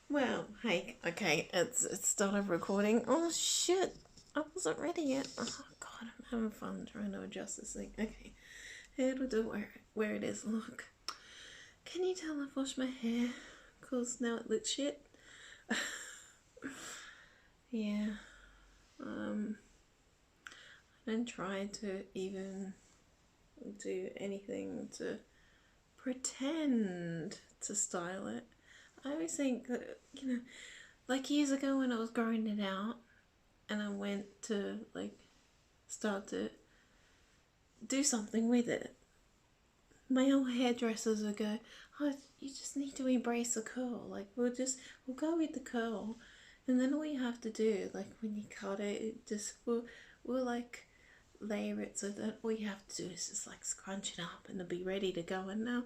Well, hey, okay, it's started recording. Oh shit, I wasn't ready yet. Oh god, I'm having fun trying to adjust this thing. Okay, it'll do where it is. Look, can you tell I've washed my hair? Cause now it looks shit. Yeah, um, I didn't try to even do anything to pretend to style it. I always think that, like years ago when I was growing it out and I went to like start to do something with it, my old hairdressers would go, "Oh, you just need to embrace the curl. Like we'll go with the curl, and then all you have to do, like when you cut it, we'll like layer it so that all you have to do is just like scrunch it up and it'll be ready to go." And now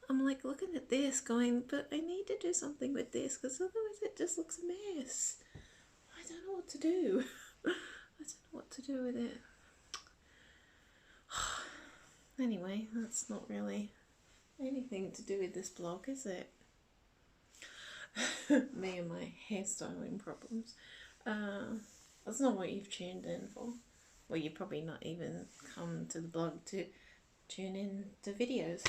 I'm like looking at this, going, "But I need to do something with this because otherwise it just looks a mess. I don't know what to do. I don't know what to do with it." Anyway, that's not really anything to do with this blog, is it? Me and my hairstyling problems. That's not what you've tuned in for. Well, you probably not even come to the blog to tune in to videos.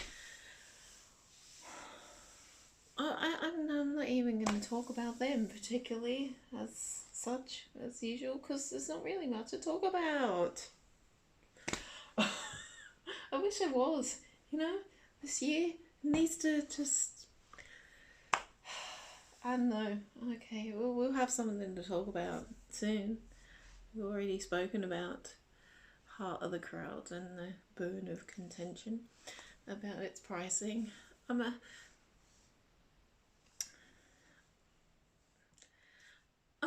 I'm not even going to talk about them particularly as such, as usual, because there's not really much to talk about. I wish there was, this year needs to just, I don't know. Okay, we'll have something to talk about soon. We've already spoken about Heart of the Crowd and the burn of contention about its pricing. I'm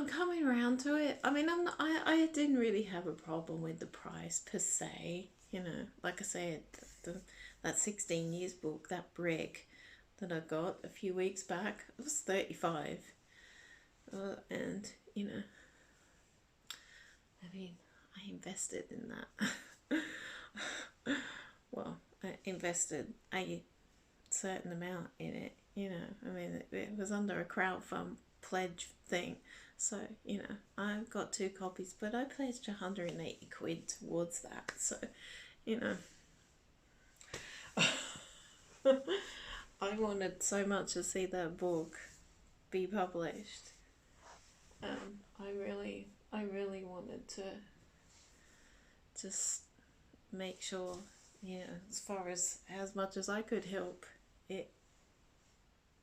coming around to it. I mean, I didn't really have a problem with the price per se. Like I said, that 16 years book, that brick that I got a few weeks back, it was 35. And, I mean, I invested in that. Well, I invested a certain amount in it, I mean, it was under a crowdfund pledge thing. So, I've got 2 copies, but I pledged 180 quid towards that. So, you know, I wanted so much to see that book be published. I really wanted to just make sure, as far as much as I could help it,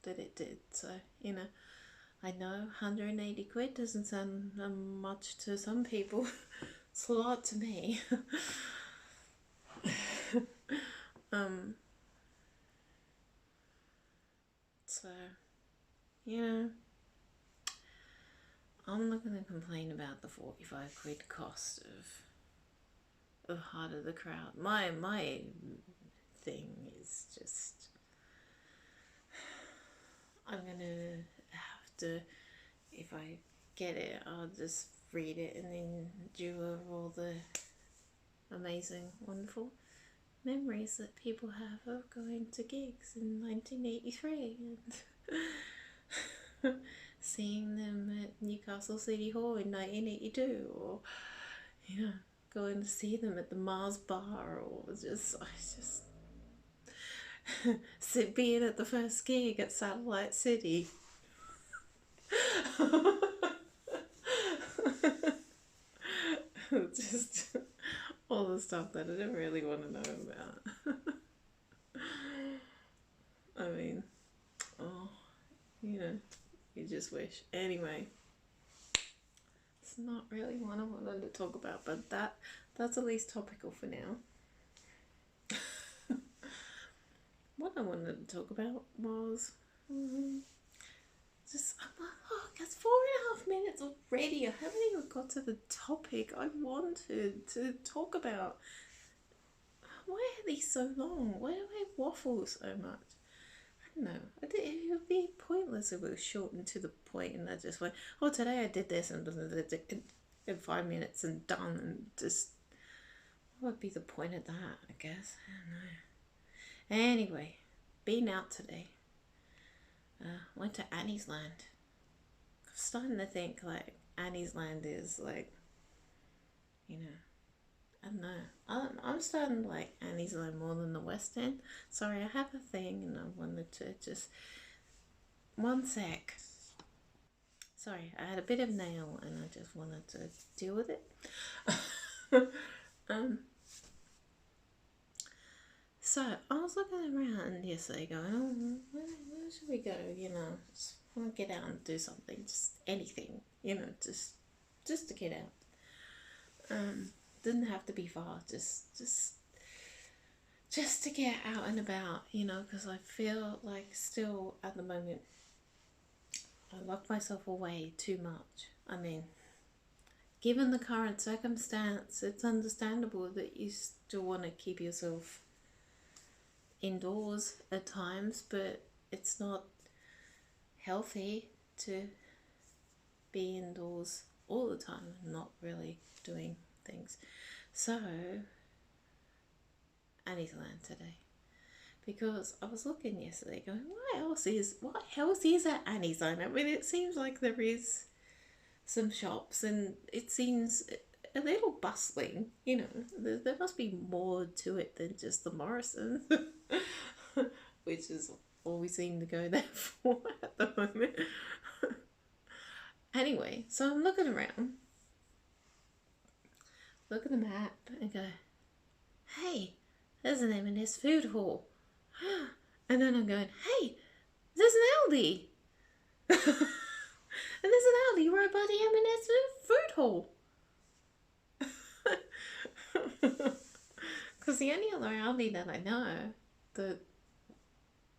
that it did. So, I know 180 quid doesn't sound much to some people. It's a lot to me. um, so, I'm not going to complain about the 45 quid cost of Heart of the Crowd. My thing is just, I'm going to have to, if I get it, I'll just read it and then do all the amazing, wonderful memories that people have of going to gigs in 1983 and seeing them at Newcastle City Hall in 1982, or going to see them at the Mars Bar, or being at the first gig at Satellite City. Just all the stuff that I didn't really want to know about. I mean, oh, you just wish. Anyway, it's not really what I wanted to talk about, but that's at least topical for now. What I wanted to talk about was just, look, it's 4.5 minutes already. I haven't even got to the topic I wanted to talk about. Why are these so long? Why do I waffle so much? I don't know. It would be pointless if it was shortened to the point and I just went, "Oh, today I did this and in 5 minutes and done," and just, what would be the point of that, I guess? I don't know. Anyway, been out today. Went to Annie's Land. I'm starting to think like Annie's Land is like, you know, I don't know. I'm starting to like Annie's Land more than the West End. Sorry, I have a thing and I wanted to just. One sec. Sorry, I had a bit of nail and I just wanted to deal with it. um, so I was looking around yesterday going, oh, where should we go? You know, just want to get out and do something, just anything, you know, just to get out. Didn't have to be far, just to get out and about, you know, because I feel like still at the moment I lock myself away too much. I mean, given the current circumstance, it's understandable that you still want to keep yourself indoors at times, but it's not healthy to be indoors all the time and not really doing things. So, Annie's Land today. Because I was looking yesterday going, what else is at Annie's Land? I mean, it seems like there is some shops and it seems a little bustling, you know. There must be more to it than just the Morrison, which is all we seem to go there for at the moment. Anyway, so I'm looking around, look at the map and go, hey, there's an M&S food hall. And then I'm going, hey, there's an Aldi. And there's an Aldi right by the M&S food hall. Because the only other Aldi that I know that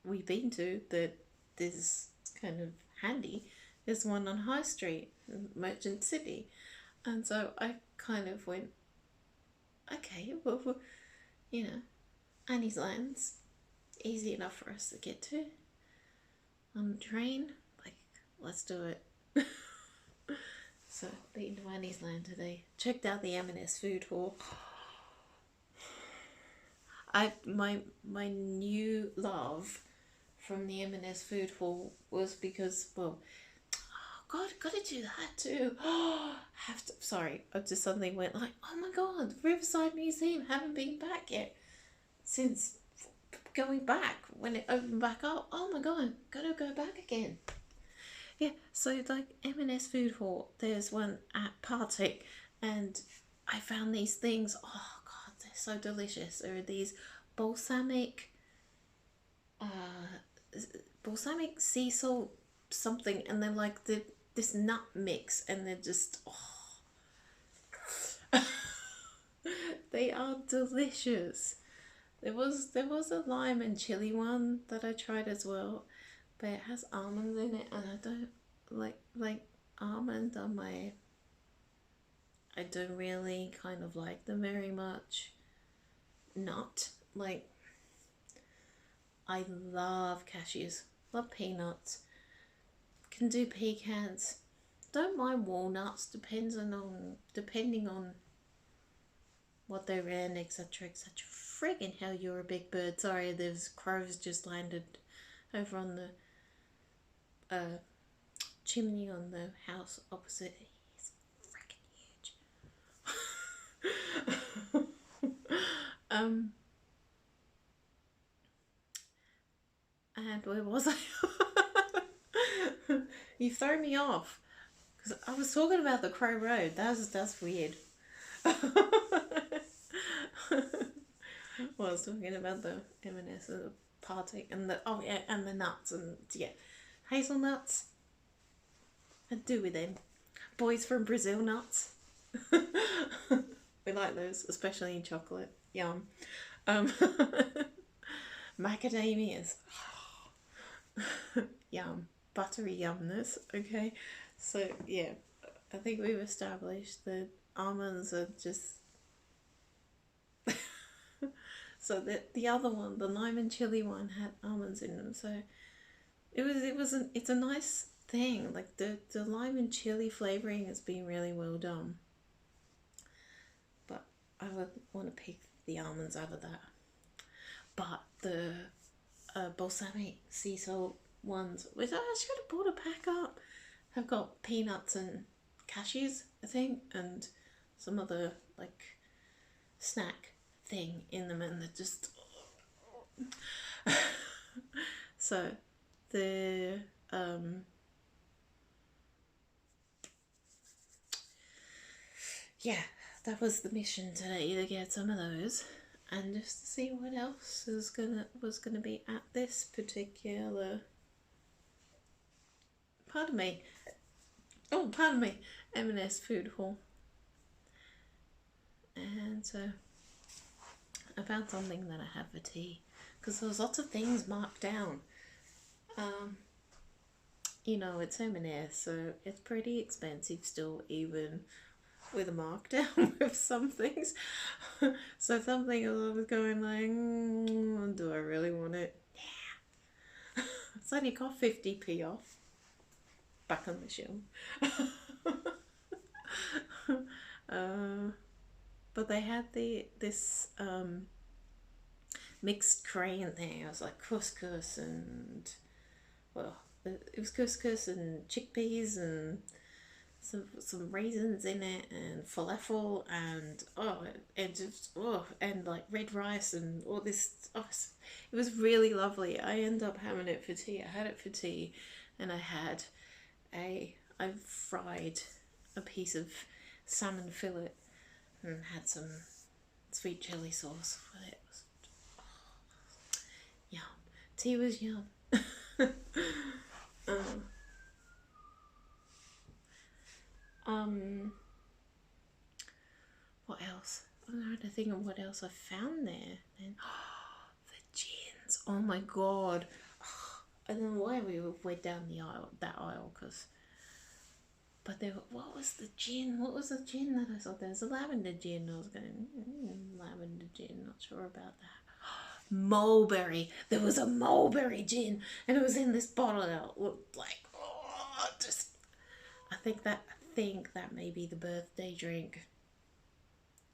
we've been to that is kind of handy is one on High Street, Merchant City. And so I kind of went, okay, well, you know, Annie's Land's easy enough for us to get to on the train. Like, let's do it. So, been to Annie's Land today. Checked out the M&S food hall. My new love from the M&S food hall was because, well, oh God, gotta do that too. Have to. Sorry, I just suddenly went like, oh my God, Riverside Museum, haven't been back yet since going back when it opened back up. Oh my God, gotta go back again. Yeah, so like M&S food hall, there's one at Partick, and I found these things. Oh God, they're so delicious. There are these balsamic, balsamic sea salt something, and they're like this nut mix, and they're just they are delicious. There was a lime and chili one that I tried as well, but it has almonds in it, and I don't like almond on my. I don't really kind of like them very much. Not like I love cashews, love peanuts, can do pecans, don't mind walnuts. Depending on what they're in, etc., etc. Friggin' hell, you're a big bird. Sorry, there's crows just landed over on the chimney on the house opposite. He's freaking huge. And where was I? You throw me off because I was talking about the Crow Road. That's weird. Well, I was talking about the M&S and the Partick and the and the nuts and hazelnuts. I do with them. Boys from Brazil nuts. We like those, especially in chocolate. Yum. Macadamias. Yum. Buttery yumness. Okay. So yeah, I think we've established that almonds are just. So the other one, the lime and chili one, had almonds in them. So it's a nice thing. Like the lime and chili flavoring has been really well done. But I would want to pick the almonds out of that. But the balsamic sea salt ones, which I should have bought a pack up, have got peanuts and cashews, I think, and some other like snack thing in them, and they're just so the yeah, that was the mission today, to get some of those and just to see what else was gonna be at this particular pardon me, M&S food hall. And so I found something that I have for tea because there was lots of things marked down. You know, it's M&S, so it's pretty expensive still, even with a markdown with some things. So something I was going like, do I really want it? Yeah. It's only got 50p off. Back on the shelf. But they had this mixed grain thing. It was like couscous and, well, it was couscous and chickpeas and some raisins in it and falafel and and like red rice and all this. It was really lovely. I ended up having it for tea. I had it for tea, and I fried a piece of salmon fillet and had some sweet chili sauce with it. It was, yum. Tea was yum. What else? I'm trying to think of what else I found there. Then, the gins. Oh my god. I don't know why we went down that aisle, because. But there, what was the gin? What was the gin that I saw? There's a lavender gin. I was going, lavender gin. Not sure about that. Mulberry. There was a mulberry gin, and it was in this bottle that looked like, just. I think that may be the birthday drink.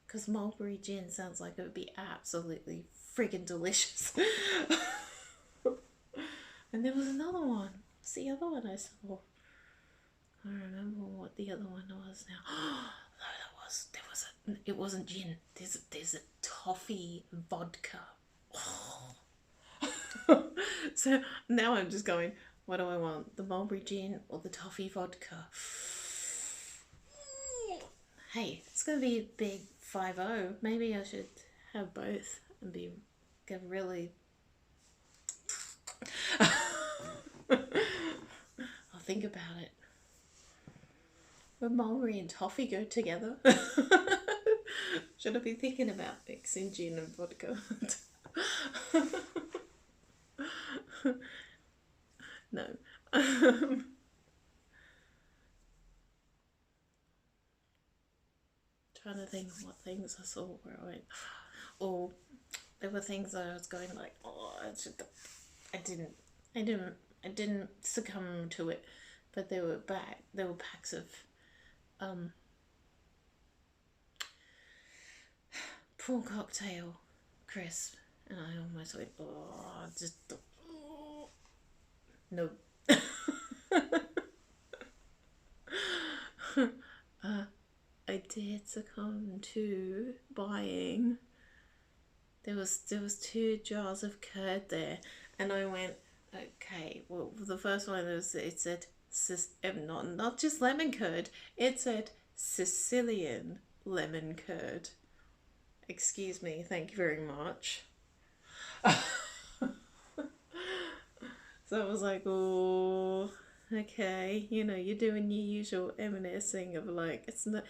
Because mulberry gin sounds like it would be absolutely friggin' delicious. And there was another one. What's the other one I saw? I don't remember what the other one was now. No, it wasn't gin. There's a toffee vodka. So now I'm just going, what do I want? The mulberry gin or the toffee vodka? Hey, it's gonna be a big 5-0. Maybe I should have both and get really. I'll think about it. Would mulberry and toffee go together? Should I be thinking about mixing gin and vodka? No. Trying to think of what things I saw where I went, or there were things that I was going like, I didn't succumb to it, but there were packs of prawn cocktail crisp, and I almost went, no. I did succumb to buying. There was 2 jars of curd there, and I went, okay. Well, the first one it said not just lemon curd. It said Sicilian lemon curd. Excuse me. Thank you very much. So I was like, oh, okay, you're doing your usual M&S thing of like, it's not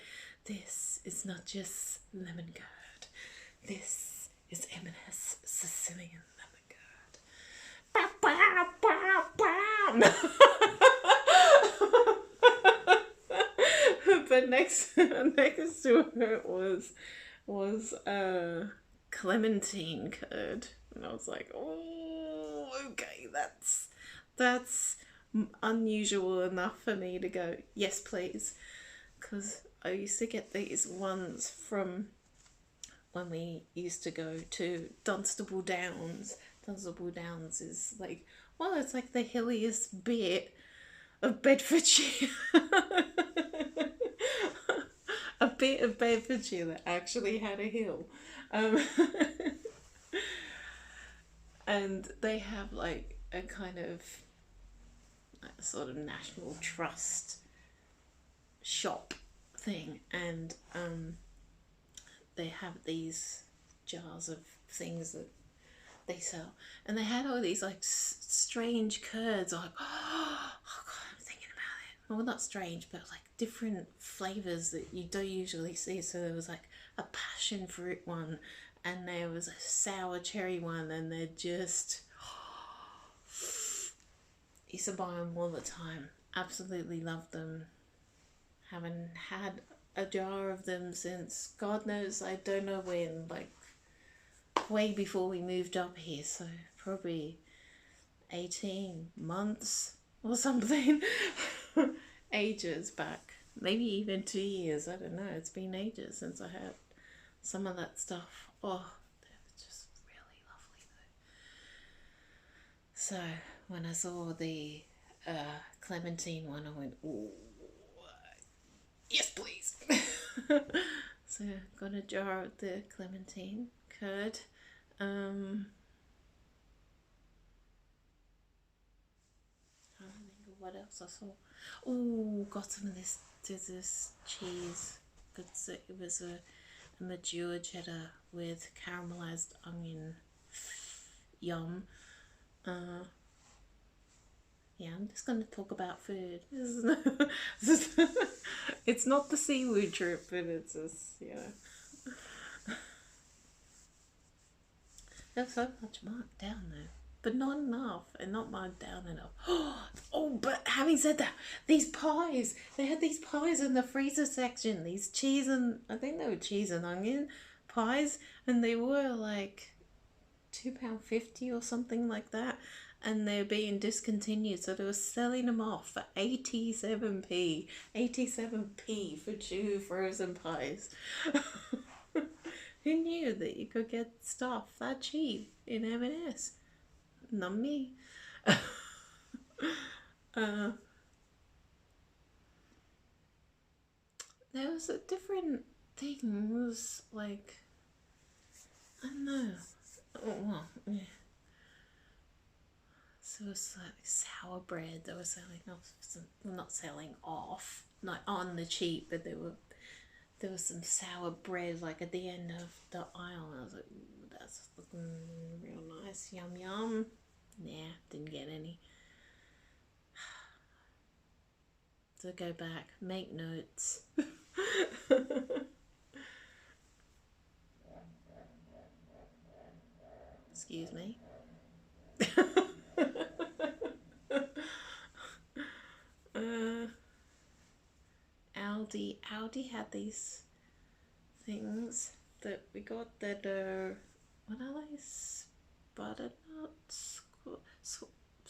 just lemon curd. This is M&S Sicilian lemon curd. But next to it was clementine curd, and I was like, oh, okay, that's unusual enough for me to go, yes please, because I used to get these ones from when we used to go to Dunstable Downs. Dunstable Downs is like Well, it's like the hilliest bit of Bedfordshire. A bit of Bedfordshire that actually had a hill. Um, and they have like a kind of a sort of national trust shop thing, and they have these jars of things that they sell, and they had all these like strange curds. Like, oh god, I'm thinking about it. Well, not strange, but like different flavors that you don't usually see. So there was like a passion fruit one, and there was a sour cherry one, and they're just used to buy them all the time. Absolutely loved them. Haven't had a jar of them since God knows, I don't know when, like way before we moved up here, so probably 18 months or something. Ages back. Maybe even 2 years, I don't know. It's been ages since I had some of that stuff. Oh, they're just really lovely though. So when I saw the clementine one, I went, oh, yes, please. So got a jar of the clementine curd. I don't think of what else I saw. Oh, got some of this. There's this cheese. It was a mature cheddar with caramelized onion. Yum. Yeah, I'm just going to talk about food. It's not the seafood trip, but it's just, you know. There's so much marked down though, but not enough, and not marked down enough. Oh, but having said that, these pies, they had these pies in the freezer section, these cheese and, I think they were cheese and onion pies, and they were like £2.50 or something like that, and they're being discontinued, so they were selling them off for 87p. 87p for 2 frozen pies. Who knew that you could get stuff that cheap in M&S? Not me. There was a different thing. It was like, I don't know. Oh, well, yeah. So it was like sour bread they were selling off. Well, not selling off, not on the cheap, but there was some sour bread like at the end of the aisle. And I was like, ooh, that's looking real nice. Yum yum. Nah, didn't get any. So go back, make notes. Excuse me. uh, Aldi had these things that we got that are, what are they? Butternut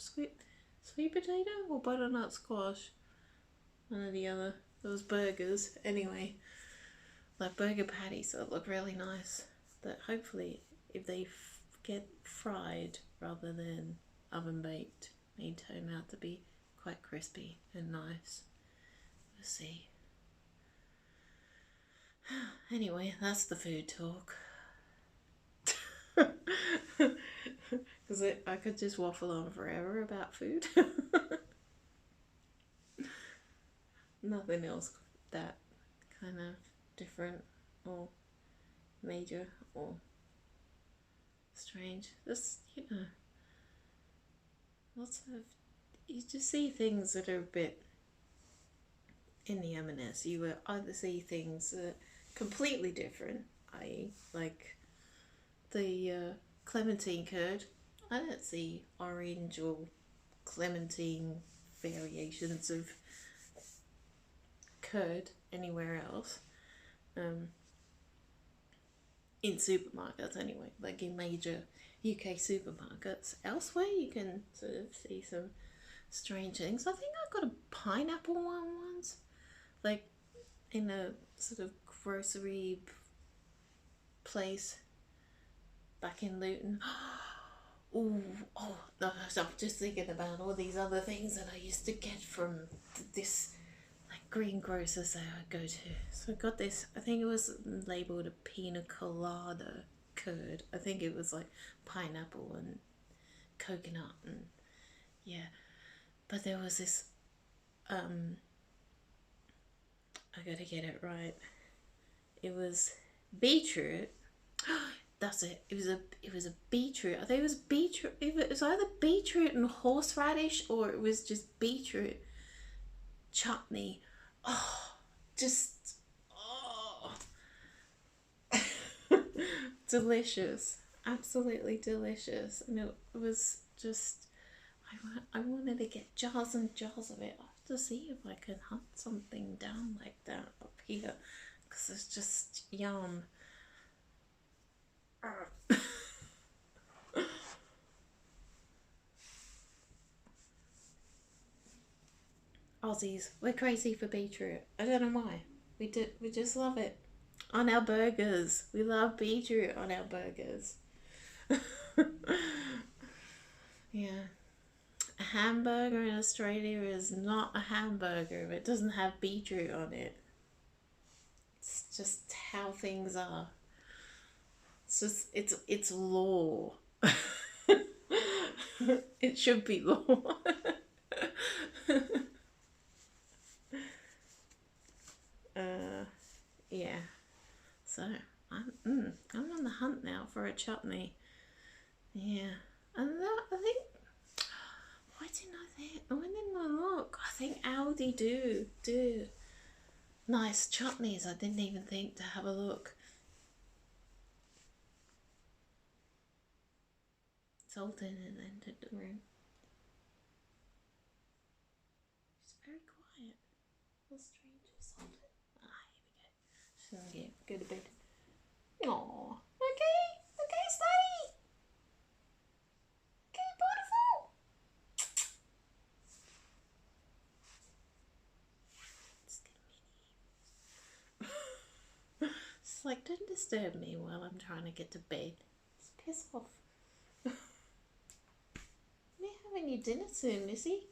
sweet potato or butternut squash? One or the other. Those burgers. Anyway, like burger patties that look really nice. That hopefully, if they get fried rather than oven baked, may turn out to be quite crispy and nice. We'll see. Anyway, that's the food talk. Because I could just waffle on forever about food. Nothing else that kind of different or major or strange. Just, lots of, you just see things that are a bit in the M&S. You will either see things that are completely different, i.e. like the clementine curd. I don't see orange or clementine variations of curd anywhere else. In supermarkets anyway, like in major UK supermarkets. Elsewhere you can sort of see some strange things. I think I got a pineapple one once, like in a sort of grocery place back in Luton. Ooh, oh, no, so I'm just thinking about all these other things that I used to get from this like greengrocers that I go to. So I got this, I think it was labeled a pina colada curd. I think it was like pineapple and coconut and yeah. But there was this, I gotta get it right. It was beetroot. That's it. It was a beetroot. I think it was beetroot. It was either beetroot and horseradish or it was just beetroot chutney. Oh, just oh, delicious. Absolutely delicious. And it was just I wanted to get jars and jars of it. I have to see if I can hunt something down like that up here because it's just yum. Aussies, we're crazy for beetroot. I don't know why. We just love it. On our burgers. We love beetroot on our burgers. Yeah. A hamburger in Australia is not a hamburger if it doesn't have beetroot on it. It's just how things are. It's law. It should be law. Yeah. So I'm on the hunt now for a chutney. Yeah. And that, I think, why didn't I think? When didn't I look? I think Aldi do nice chutneys. I didn't even think to have a look. Sultan had entered the room. She's very quiet. The stranger Sultan. Ah, here we go. Go to bed. Aww. Okay. Okay, Slutty. Okay, beautiful. It's like, don't disturb me while I'm trying to get to bed. Just piss off. You're having your dinner soon, Missy.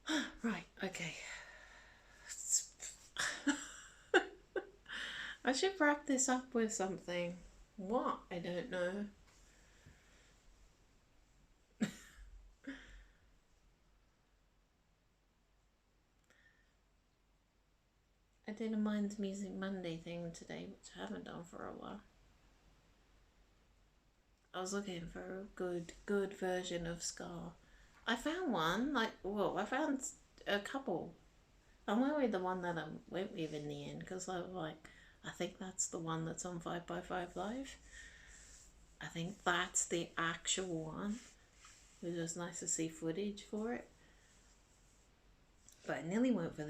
Huh? Right, okay. I should wrap this up with something. What? I don't know. I did a Mind's Music Monday thing today, which I haven't done for a while. I was looking for a good version of ska. I found one, I found a couple. I went with the one that I went with in the end because I was like, I think that's the one that's on 5x5 Live. I think that's the actual one. It was just nice to see footage for it. But I nearly went for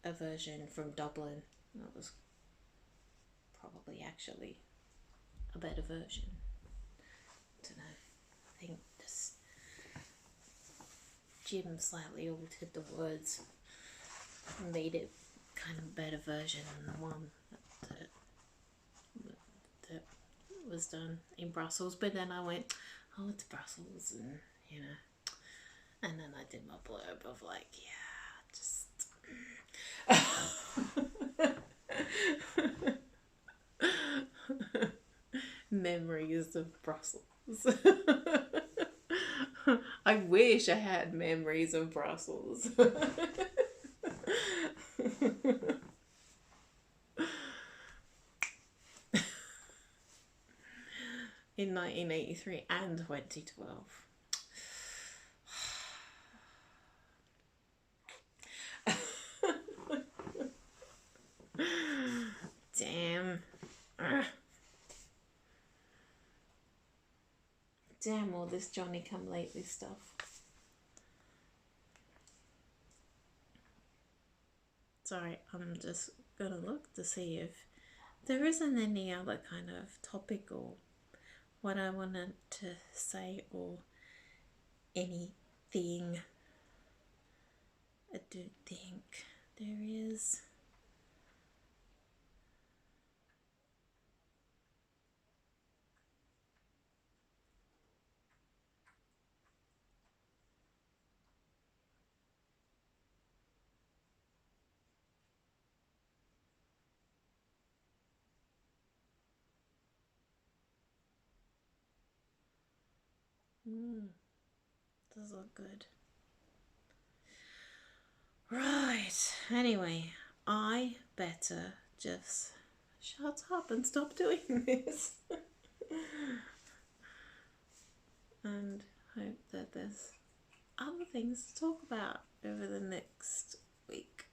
a version from Dublin. That was probably actually a better version. I don't know. I think just Jim slightly altered the words and made it kind of a better version than the one that was done in Brussels. But then I went, oh, it's Brussels, and you know, and then I did my blurb of like, yeah, just. Memories of Brussels. I wish I had memories of Brussels. In 1983 and 2012. Damn. Damn all this Johnny come lately stuff. Sorry, I'm just gonna look to see if there isn't any other kind of topic or what I wanted to say or anything. I don't think there is. Mm, does look good. Right. Anyway, I better just shut up and stop doing this. And hope that there's other things to talk about over the next week.